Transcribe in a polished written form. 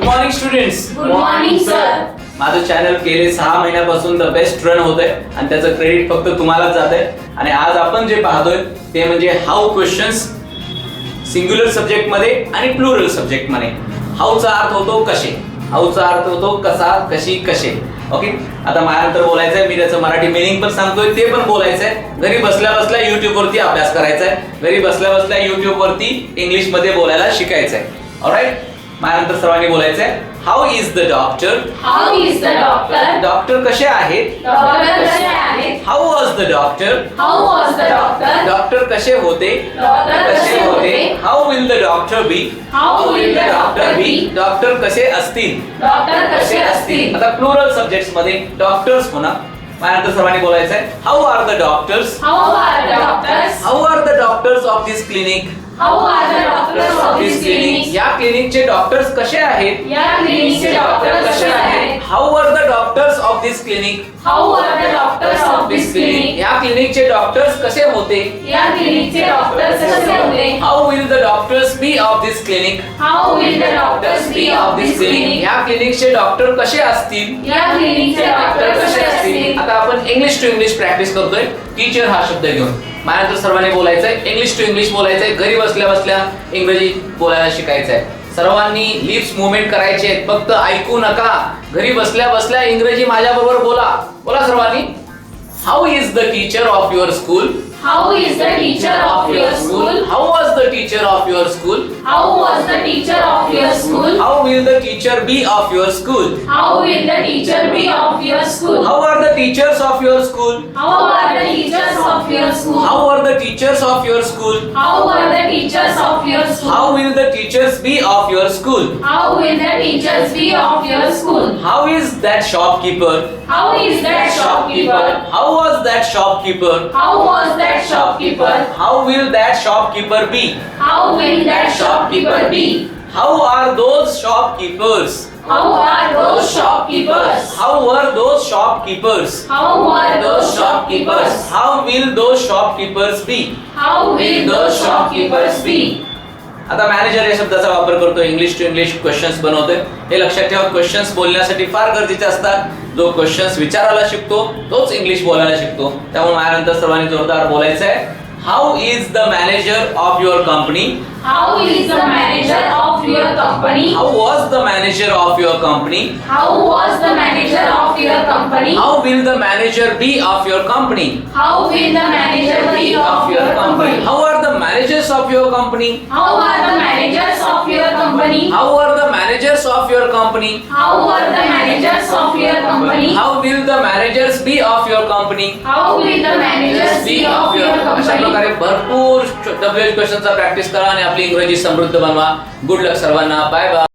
Good morning students. Good morning sir. माझं channel गेले 6 महिन्यापासून द बेस्ट रन होत आहे आणि त्याचं क्रेडिट फक्त तुम्हालाच जात आहे. आणि आज आपण जे पाहतोय ते म्हणजे हाऊ क्वेश्चन्स सिंग्युलर सब्जेक्ट मध्ये आणि प्लुरल सब्जेक्ट मध्ये. हाऊचा अर्थ होतो कसे, हाऊचा अर्थ होतो कसा, कशी, कसे. ओके, आता माझ्यानंतर बोलायचंय, मी त्याचं मराठी मिनिंग पण सांगतोय, ते पण बोलायचंय. घरी बसल्या बसल्या YouTube वरती अभ्यास करायचा आहे, घरी बसल्या बसल्या YouTube वरती इंग्लिश मध्ये बोलायला शिकायचंय. ऑलराइट, माझ्यानंतर सर्वांनी बोलायचंय how is the doctor. How is the doctor. Doctor कसे आहेत. डॉक्टर कसे आहेत. How was the doctor. How was the doctor. Doctor कसे होते. डॉक्टर कसे होते. How will the doctor be. How will the doctor be. Doctor कसे असतील. डॉक्टर कसे असतील. आता प्लुरल सब्जेक्ट्स मध्ये डॉक्टर्स म्हणा. माझ्यानंतर सर्वांनी बोलायचंय how are the doctors. How are the doctors. How are the doctors of this clinic. How are the doctors of this clinic. या क्लिनिकचे डॉक्टर्स कसे आहेत. या क्लिनिकचे डॉक्टर कसे आहेत. How are the doctors of this clinic. How are the doctors of this clinic. या क्लिनिकचे doctors कसे होते. या क्लिनिकचे डॉक्टर्स कसे होते. How will the doctors be of this clinic. How will the doctors be of this clinic. या क्लिनिकचे doctor कसे असतील. या क्लिनिकचे डॉक्टर कसे असतील. आता आपण इंग्लिश टू इंग्लिश प्रॅक्टिस करतोय. टीचर हा शब्द घेऊन माझ्यानंतर सर्वांनी बोलायचंय, इंग्लिश टू इंग्लिश बोलायचंय. घरी बसल्या बसल्या इंग्रजी बोलायला शिकायचंय. सर्वांनी लिप्स मुवमेंट करायचे आहेत, फक्त ऐकू नका. घरी बसल्या बसल्या इंग्रजी माझ्या बरोबर बोला. बोला सर्वांनी. How is the teacher of your school. How is the teacher of your school. How was the teacher of your school. How was the teacher of your school. How will the teacher be of your school. How will the teacher be of your school. How are the teachers of your school. How are the teachers of your school. How are the teachers of your school. How are the teachers of your school. How will the teachers be of your school. How will the teachers be of your school. How is that shopkeeper. How is that shopkeeper. How was that shopkeeper. How was that shopkeeper. How will that shopkeeper be. How will that shopkeeper be. How are those shopkeepers. How are those shopkeepers. How were those shopkeepers. How are those shopkeepers. How will those shopkeepers be. How will those shopkeepers बी. आता manager या शब्दाचा वापर करतो, English to English questions बनवतोय. हे लक्षात ठेवा, questions बोलण्यासाठी फार गरजेचे असतात. जो क्वेश्चन्स विचारायला शिकतो तोच इंग्लिश बोलायला शिकतो. त्यामुळे माझ्यानंतर सर्वांनी जोरदार बोलायचं आहे how is the manager of your company. How is the manager of your company? How was the manager of your company. How was the manager of your company? How will the manager be of your company. How will the manager be of your company? How are the managers of your company. How are the managers of your company? How are the managers of your company. How are the managers of your company? How will the managers be of your company. How will the managers be of your अशा company? प्रकारे भरपूर WH क्वेश्चनचा practice करा आणि आपली इंग्रजी समृद्ध बनवा. Good luck सर्वांना. Bye bye.